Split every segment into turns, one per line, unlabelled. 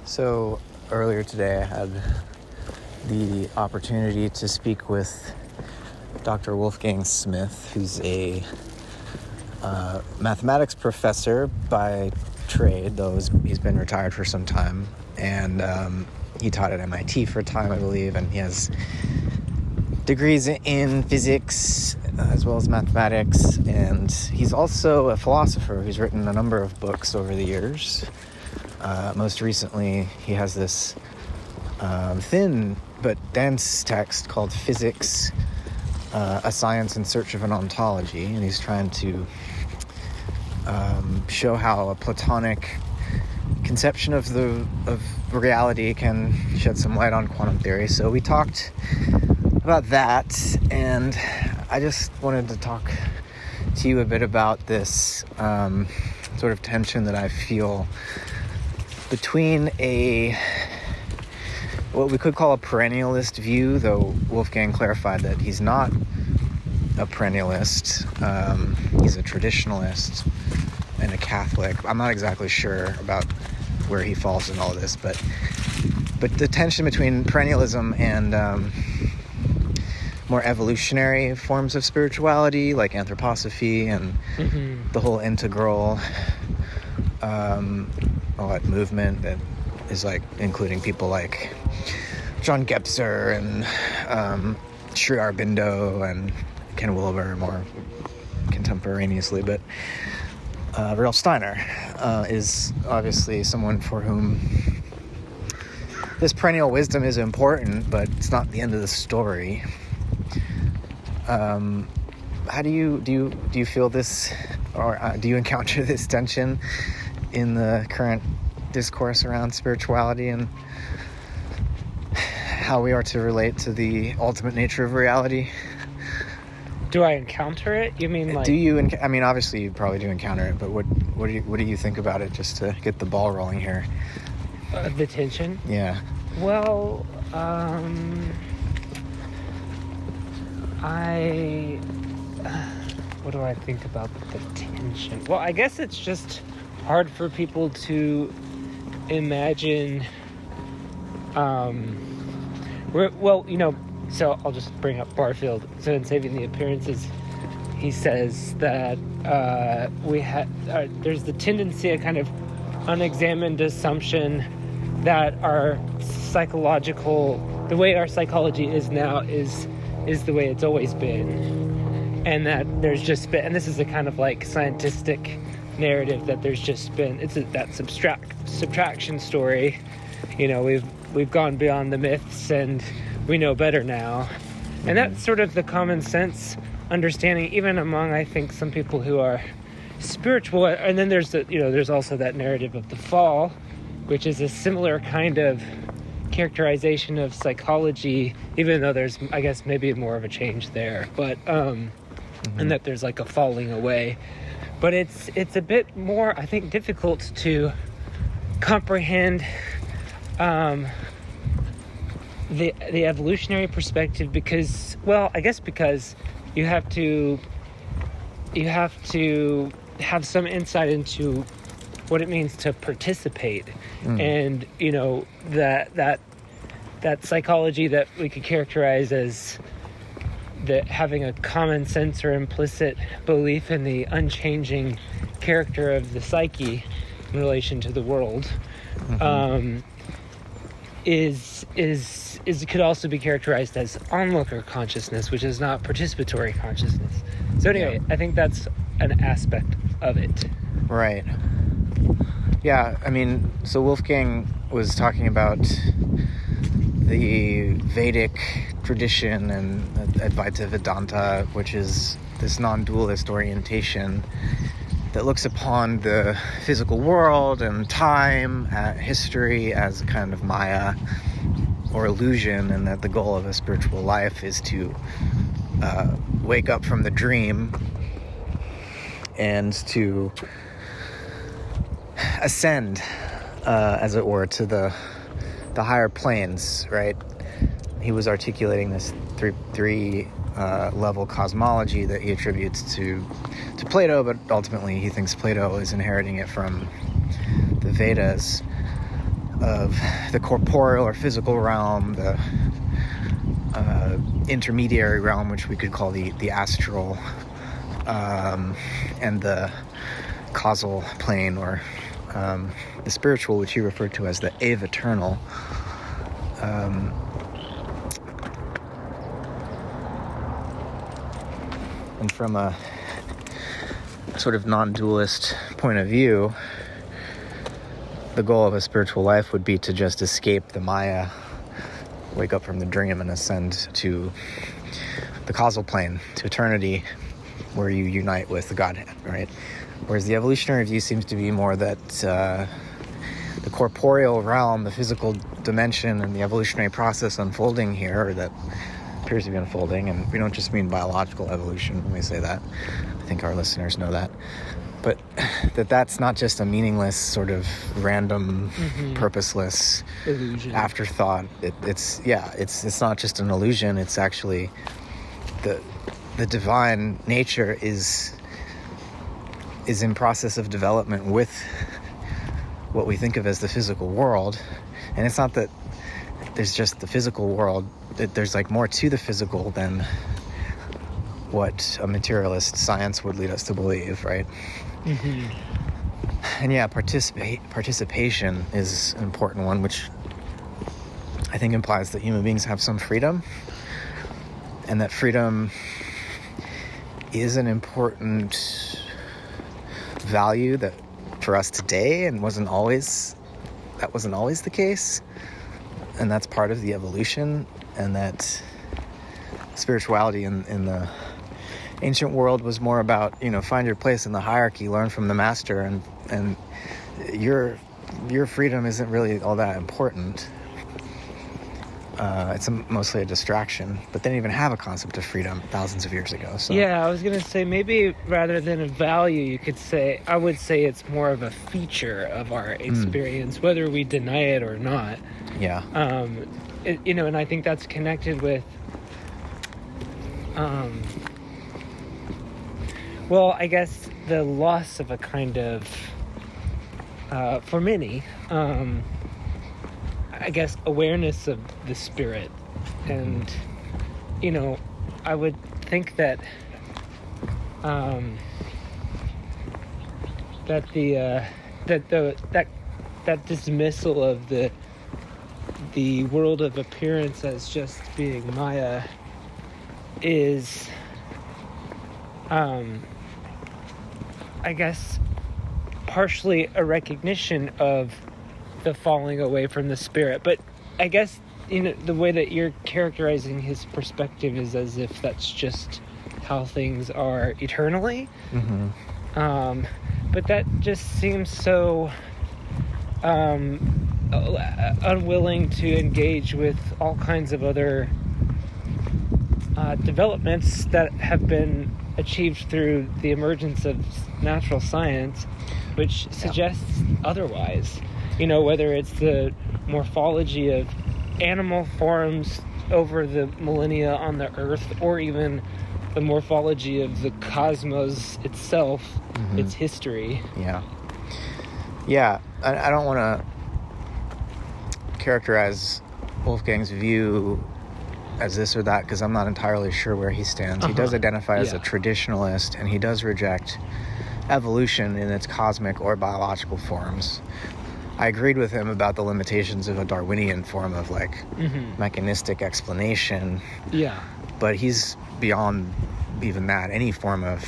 So earlier today I had the opportunity to speak with Dr. Wolfgang Smith, who's a mathematics professor by trade, though he's been retired for some time, and he taught at MIT for a time, I believe, and he has degrees in physics as well as mathematics, and he's also a philosopher who's written a number of books over the years. Most recently, he has this thin but dense text called Physics, A Science in Search of an Ontology, and he's trying to show how a Platonic conception of reality can shed some light on quantum theory. So we talked about that, and I just wanted to talk to you a bit about this sort of tension that I feel between what we could call a perennialist view, though Wolfgang clarified that he's not a perennialist. He's a traditionalist and a Catholic. I'm not exactly sure about where he falls in all this, but the tension between perennialism and more evolutionary forms of spirituality, like anthroposophy and the whole integral movement that is like including people like John Gebser and Sri Aurobindo and Ken Wilber more contemporaneously, but Rudolf Steiner is obviously someone for whom this perennial wisdom is important, but it's not the end of the story. How do you feel this, or do you encounter this tension in the current discourse around spirituality and how we are to relate to the ultimate nature of reality?
Do I encounter it? You mean like...
I mean, obviously you probably do encounter it, but what do you think about it, just to get the ball rolling here?
The tension?
Yeah.
Well, what do I think about the tension? Well, I guess it's just hard for people to imagine, so I'll just bring up Barfield. So in Saving the Appearances, he says that there's the tendency, a kind of unexamined assumption that the way our psychology is now is the way it's always been, and that there's just been, and this is a kind of like scientific narrative, that there's just been, that subtraction story. We've gone beyond the myths and we know better now. And that's sort of the common sense understanding, even among, I think, some people who are spiritual. And then there's also that narrative of the fall, which is a similar kind of characterization of psychology, even though there's, I guess, maybe more of a change there. But and that there's like a falling away. But it's a bit more, I think, difficult to comprehend the evolutionary perspective because you have to have some insight into what it means to participate, and that psychology that we could characterize as that having a common sense or implicit belief in the unchanging character of the psyche in relation to the world, could also be characterized as onlooker consciousness, which is not participatory consciousness. So anyway, I think that's an aspect of it. Right.
Yeah, I mean, so Wolfgang was talking about the Vedic tradition and Advaita Vedanta, which is this non-dualist orientation that looks upon the physical world and time, history, as a kind of Maya or illusion, and that the goal of a spiritual life is to wake up from the dream and to ascend, as it were, to the higher planes, right? He was articulating this three level cosmology that he attributes to Plato, but ultimately he thinks Plato is inheriting it from the Vedas. of the corporeal or physical realm, the intermediary realm, which we could call the astral, and the causal plane, or the spiritual, which he referred to as the aveternal. And from a sort of non-dualist point of view, the goal of a spiritual life would be to just escape the Maya, wake up from the dream, and ascend to the causal plane, to eternity, where you unite with the Godhead, right? Whereas the evolutionary view seems to be more that the corporeal realm, the physical dimension, and the evolutionary process unfolding here, or that appears to be unfolding, and we don't just mean biological evolution when we say that. I think our listeners know that. But that's not just a meaningless, sort of random, purposeless
illusion,
afterthought. It's not just an illusion. It's actually the divine nature is in process of development with what we think of as the physical world. And it's not that there's just the physical world. There's like more to the physical than what a materialist science would lead us to believe, right? And yeah, participation is an important one, which I think implies that human beings have some freedom, and that freedom is an important value that for us today, and wasn't always the case. And that's part of the evolution, and that spirituality in the ancient world was more about, find your place in the hierarchy, learn from the master, and your freedom isn't really all that important. It's mostly a distraction, but they didn't even have a concept of freedom thousands of years ago. So
yeah, I was gonna say, maybe rather than a value, I would say it's more of a feature of our experience, whether we deny it or not.
Yeah.
And I think that's connected with, well, I guess the loss of a kind of, for many, I guess, awareness of the spirit. And, I would think that, that dismissal of the world of appearance as just being Maya is, I guess, partially a recognition of the falling away from the spirit. But I guess, the way that you're characterizing his perspective is as if that's just how things are eternally. But that just seems so unwilling to engage with all kinds of other developments that have been achieved through the emergence of natural science, which suggests otherwise. Whether it's the morphology of animal forms over the millennia on the Earth, or even the morphology of the cosmos itself, its history. Yeah, I don't want to characterize Wolfgang's view as this or that, because I'm not entirely sure where he stands. He does identify as a traditionalist, and he does reject evolution in its cosmic or biological forms. I agreed with him about the limitations of a Darwinian form of mechanistic explanation. Yeah. But he's beyond even that, any form of,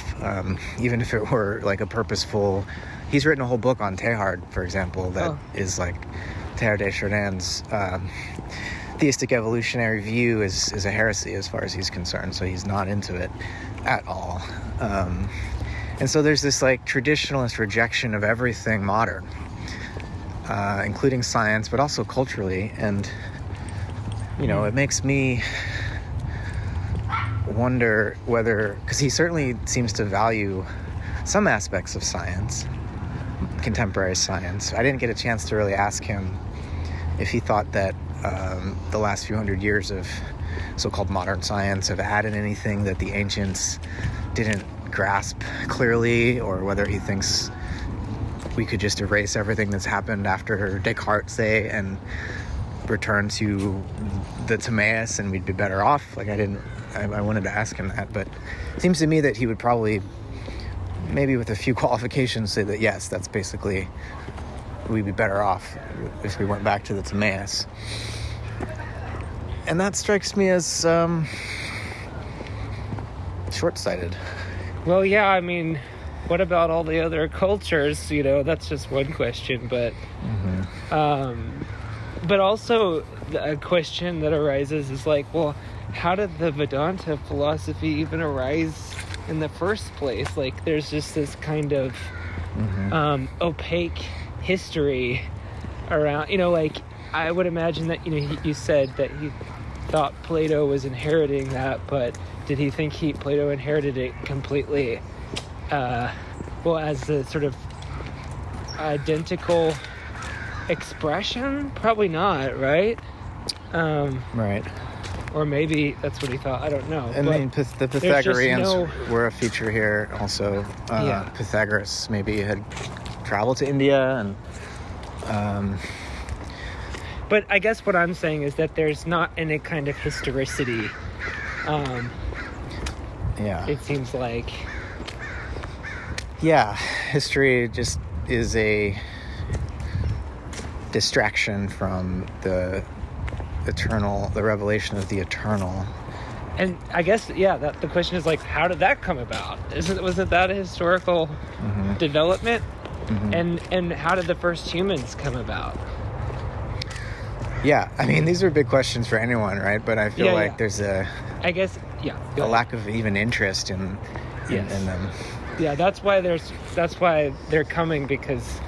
even if it were like a purposeful, he's written a whole book on Teilhard, for example, that is like Teilhard de Chardin's theistic evolutionary view is a heresy as far as he's concerned, so he's not into it at all. And so there's this like traditionalist rejection of everything modern, including science, but also culturally. And, it makes me wonder whether, because he certainly seems to value some aspects of science, contemporary science. I didn't get a chance to really ask him if he thought that the last few hundred years of so-called modern science have added anything that the ancients didn't grasp clearly, or whether he thinks
we could just erase everything that's happened after Descartes, say, and return to the Timaeus and we'd be better off. Like, I wanted to ask him that, but it seems to me that he would probably, maybe with a few qualifications, say that yes, that's basically, we'd be better off if we went back to the Timaeus. And that strikes me as short-sighted.
Well, yeah, I mean, what about all the other cultures? You know, that's just one question, but but also a question that arises is like, well, how did the Vedanta philosophy even arise in the first place? Like, there's just this kind of opaque history around, you know, like, I would imagine that, you know, you said that he thought Plato was inheriting that, but did he think Plato inherited it completely, as a sort of identical expression? Probably not, right?
Right.
Or maybe that's what he thought. I don't know.
And I mean, the Pythagoreans were a feature here also. Pythagoras maybe had traveled to India and...
But I guess what I'm saying is that there's not any kind of historicity. It seems like... Yeah,
history just is a distraction from the eternal, the revelation of the eternal.
And I guess, the question is like, how did that come about? Wasn't that a historical development? And how did the first humans come about?
Yeah, I mean, these are big questions for anyone, right? But I feel like there's a lack of even interest in them.
Yeah, that's why they're coming, because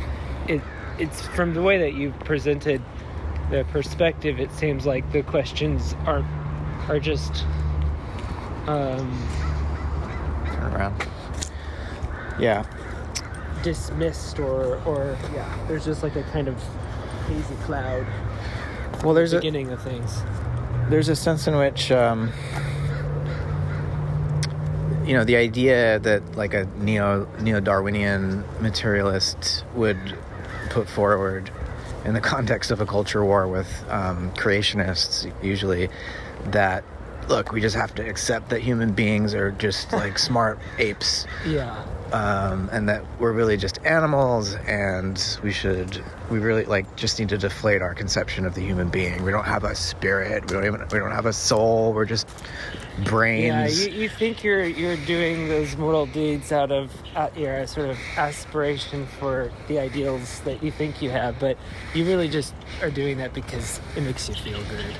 it's from the way that you've presented the perspective, it seems like the questions are just
turn around. Yeah.
Dismissed or there's just like a kind of hazy cloud.
Well, there's
the beginning of things.
There's a sense in which the idea that like a neo-Darwinian materialist would put forward in the context of a culture war with creationists, usually, that, look, we just have to accept that human beings are just like smart apes.
Yeah.
And that we're really just animals, and we really like just need to deflate our conception of the human being. We don't have a spirit. We don't have a soul. We're just brains.
Yeah, you think you're doing those mortal deeds out of your sort of aspiration for the ideals that you think you have, but you really just are doing that because it makes you feel good.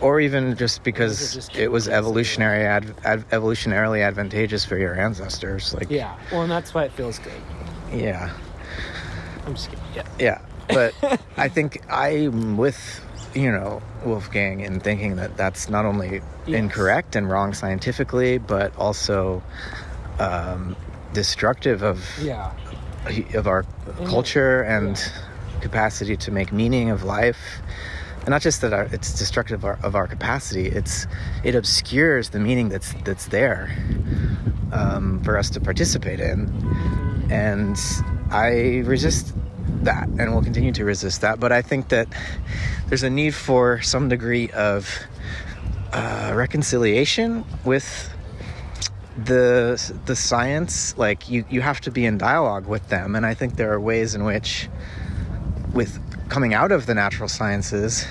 Or even just because it was evolutionarily advantageous for your ancestors. Like,
yeah, well, and that's why it feels good.
Yeah.
I'm just kidding.
Yeah, but I think I'm with, Wolfgang in thinking that that's not only incorrect and wrong scientifically, but also destructive of our culture and capacity to make meaning of life. And not just that it's destructive of our capacity, it obscures the meaning that's there for us to participate in. And I resist that, and will continue to resist that. But I think that there's a need for some degree of reconciliation with the science. Like, you have to be in dialogue with them. And I think there are ways in which, with coming out of the natural sciences,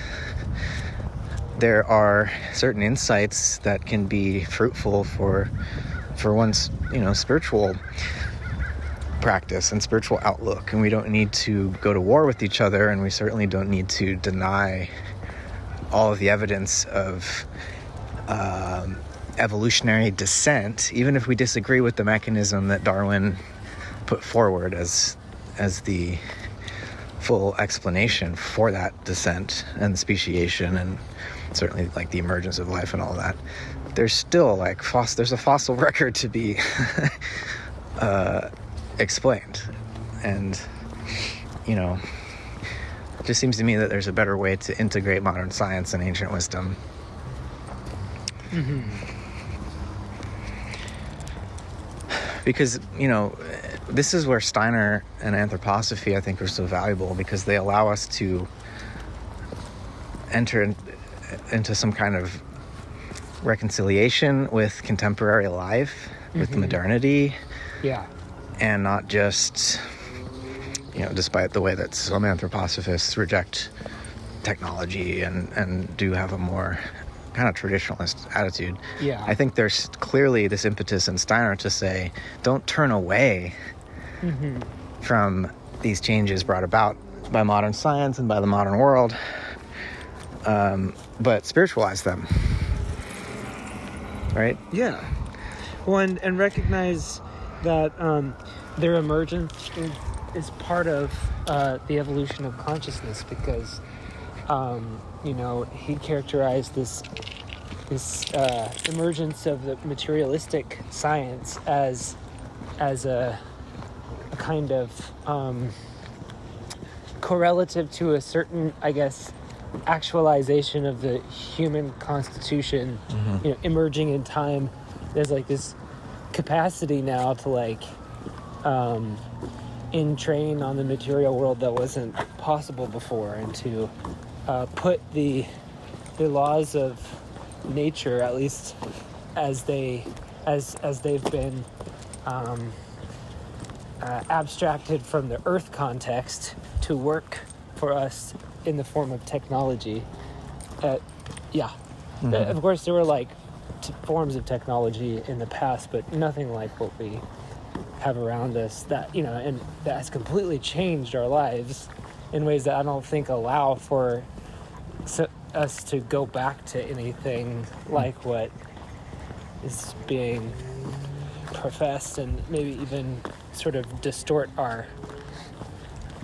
there are certain insights that can be fruitful for one's spiritual practice and spiritual outlook. And we don't need to go to war with each other, and we certainly don't need to deny all of the evidence of evolutionary descent, even if we disagree with the mechanism that Darwin put forward as the full explanation for that descent and speciation, and certainly like the emergence of life and all that. There's still there's a fossil record to be explained, and it just seems to me that there's a better way to integrate modern science and ancient wisdom. Because this is where Steiner and anthroposophy, I think, are so valuable, because they allow us to enter into some kind of reconciliation with contemporary life, with modernity.
Yeah.
And not just, despite the way that some anthroposophists reject technology and do have a more kind of traditionalist attitude.
Yeah.
I think there's clearly this impetus in Steiner to say, don't turn away from these changes brought about by modern science and by the modern world, but spiritualize them. Right?
Yeah. Well, and recognize that their emergence is part of the evolution of consciousness, because he characterized this emergence of the materialistic science as a kind of correlative to a certain, I guess, actualization of the human constitution, emerging in time. There's like this capacity now to entrain on the material world that wasn't possible before, and to put the laws of nature, at least as they've been abstracted from the Earth context, to work for us in the form of technology. Of course, there were forms of technology in the past, but nothing like what we have around us, that and that has completely changed our lives in ways that I don't think allow for us to go back to anything like what is being professed, and maybe even sort of distort our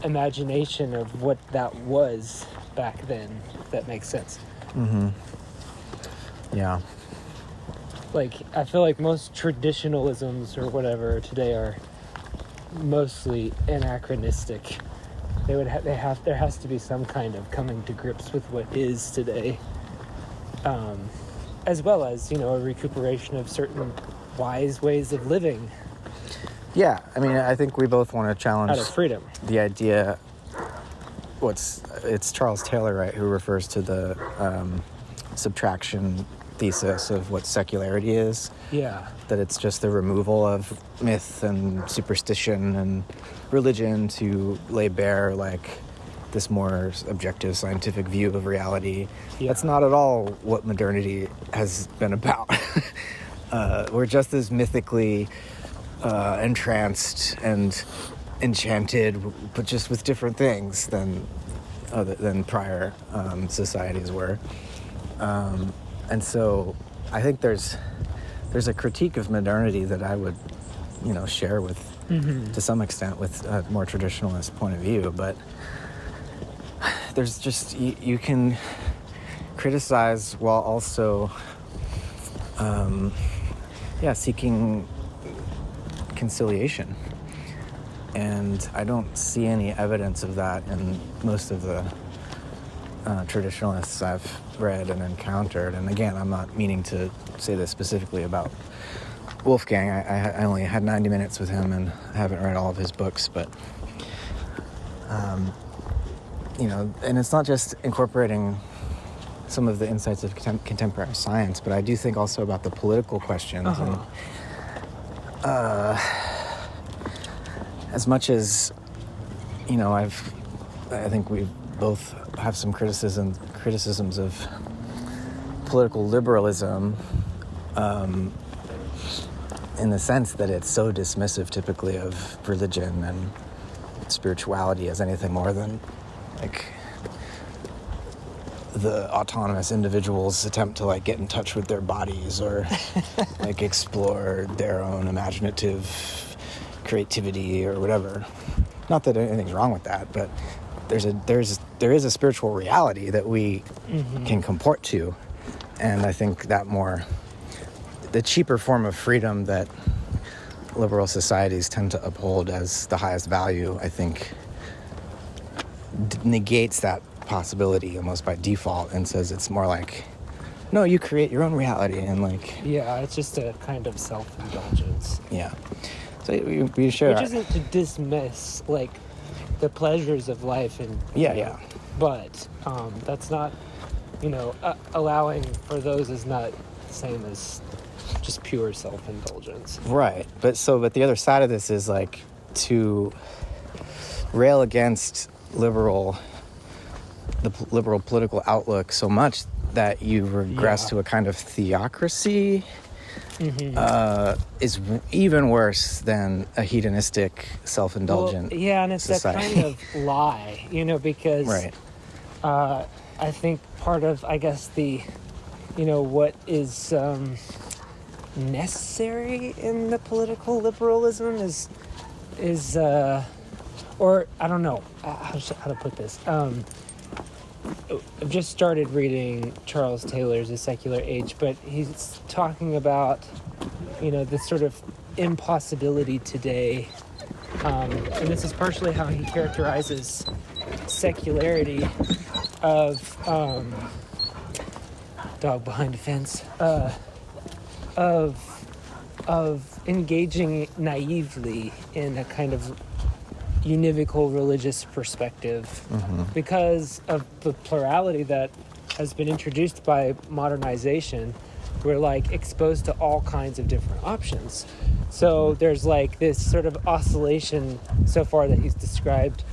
imagination of what that was back then, if that makes sense.
Yeah.
I feel like most traditionalisms or whatever today are mostly anachronistic. There has to be some kind of coming to grips with what is today, as well as a recuperation of certain wise ways of living.
Yeah, I mean, I think we both want to challenge
out of freedom.
The idea. It's Charles Taylor, right, who refers to the subtraction thesis of what secularity is.
Yeah.
That it's just the removal of myth and superstition and religion to lay bare this more objective scientific view of reality. Yeah. That's not at all what modernity has been about. We're just as mythically entranced and enchanted, but just with different things than prior societies were. And so I think there's a critique of modernity that I would, share with, to some extent, with a more traditionalist point of view. But there's just, you can criticize while also, seeking conciliation. And I don't see any evidence of that in most of the traditionalists I've read and encountered. And again, I'm not meaning to say this specifically about Wolfgang. I only had 90 minutes with him, and I haven't read all of his books, but and it's not just incorporating some of the insights of contemporary science, but I do think also about the political questions. And as much as I think we both have some criticisms of political liberalism, in the sense that it's so dismissive typically of religion and spirituality as anything more than the autonomous individual's attempt to get in touch with their bodies, or explore their own imaginative creativity or whatever. Not that anything's wrong with that, but there is a spiritual reality that we can comport to. And I think that the cheaper form of freedom that liberal societies tend to uphold as the highest value, I think, negates that possibility almost by default, and says it's more no, you create your own reality, and
yeah, it's just a kind of self-indulgence.
Yeah. So we share.
Which isn't to dismiss like the pleasures of life, and
Yeah.
but that's not, allowing for those is not the same as just pure self-indulgence.
Right. But the other side of this is like to rail against the liberal political outlook so much that you regress to a kind of theocracy is even worse than a hedonistic, self-indulgent
and it's
society.
that kind of lie, because
Right.
I think part of, I guess, what is necessary in the political liberalism is or I don't know how to put this. I've just started reading Charles Taylor's A Secular Age, but he's talking about, this sort of impossibility today. And this is partially how he characterizes secularity of, dog behind a fence, of engaging naively in a kind of univocal religious perspective because of the plurality that has been introduced by modernization. We're like exposed to all kinds of different options. So there's like this sort of oscillation so far that he's described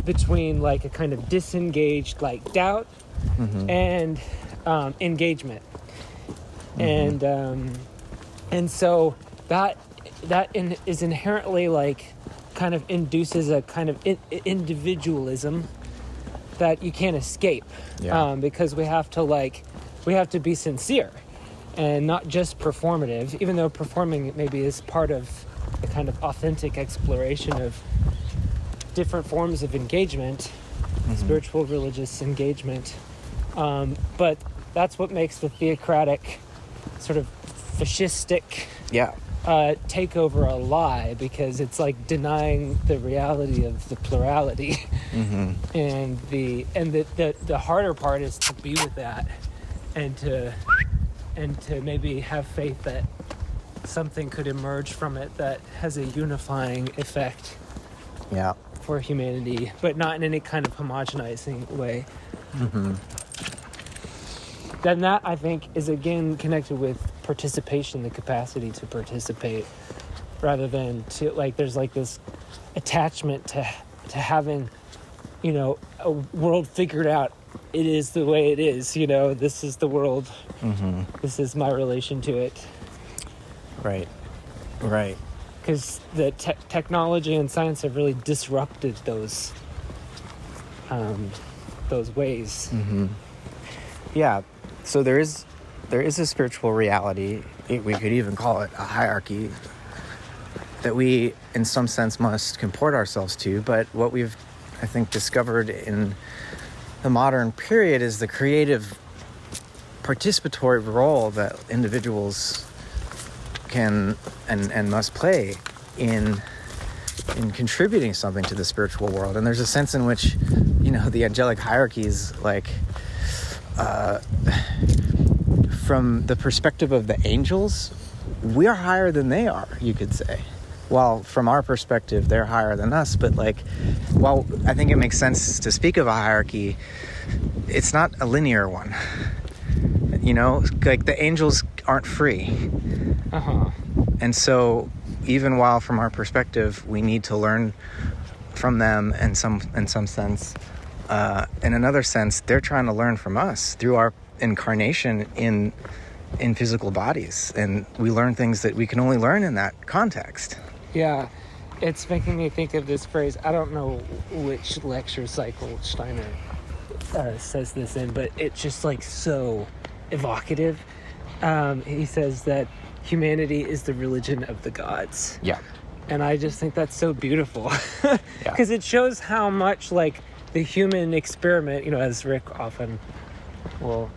between like a kind of disengaged like doubt and engagement. And so that is inherently like kind of induces a kind of individualism that you can't escape, because we have to be sincere and not just performative, even though performing maybe is part of the kind of authentic exploration of different forms of engagement, spiritual, religious engagement. But that's what makes the theocratic sort of fascistic takeover a lie, because it's like denying the reality of the plurality. And the harder part is to be with that and to maybe have faith that something could emerge from it that has a unifying effect for humanity, but not in any kind of homogenizing way. Then that, I think, is again connected with participation, the capacity to participate, rather than to like there's like this attachment to having, a world figured out. It is the way it is, this is the world. This is my relation to it. Right. Because the technology and science have really disrupted those ways.
Yeah. So there is a spiritual reality. We could even call it a hierarchy that we, in some sense, must comport ourselves to. But what we've, I think, discovered in the modern period is the creative, participatory role that individuals can and must play in contributing something to the spiritual world. And there's a sense in which, the angelic hierarchies, like, from the perspective of the angels, we are higher than they are, you could say. While from our perspective, they're higher than us. But while I think it makes sense to speak of a hierarchy, it's not a linear one. Like the angels aren't free. And so even while from our perspective, we need to learn from them in some sense, in another sense, they're trying to learn from us through our incarnation in physical bodies, and we learn things that we can only learn in that context.
Yeah, it's making me think of this phrase. I don't know which lecture cycle Steiner says this in, but it's just like so evocative. He says that humanity is the religion of the gods.
Yeah.
And I just think that's so beautiful, because it shows how much like the human experiment, as Rick often will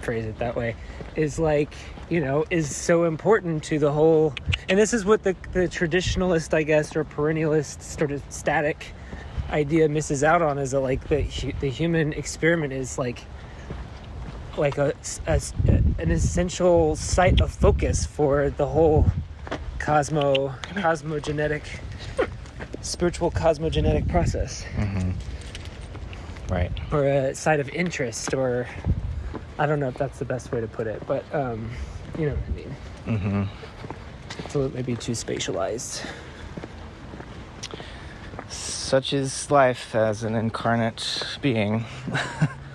phrase it that way, is like, is so important to the whole. And this is what the traditionalist, I guess, or perennialist sort of static idea misses out on, is that like the human experiment is like an essential site of focus for the whole cosmogenetic, spiritual cosmogenetic process.
Mm-hmm. Right.
Or a site of interest, or I don't know if that's the best way to put it, but you know what I mean.
Mm-hmm.
So it may be too spatialized.
Such is life as an incarnate being.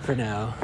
For now.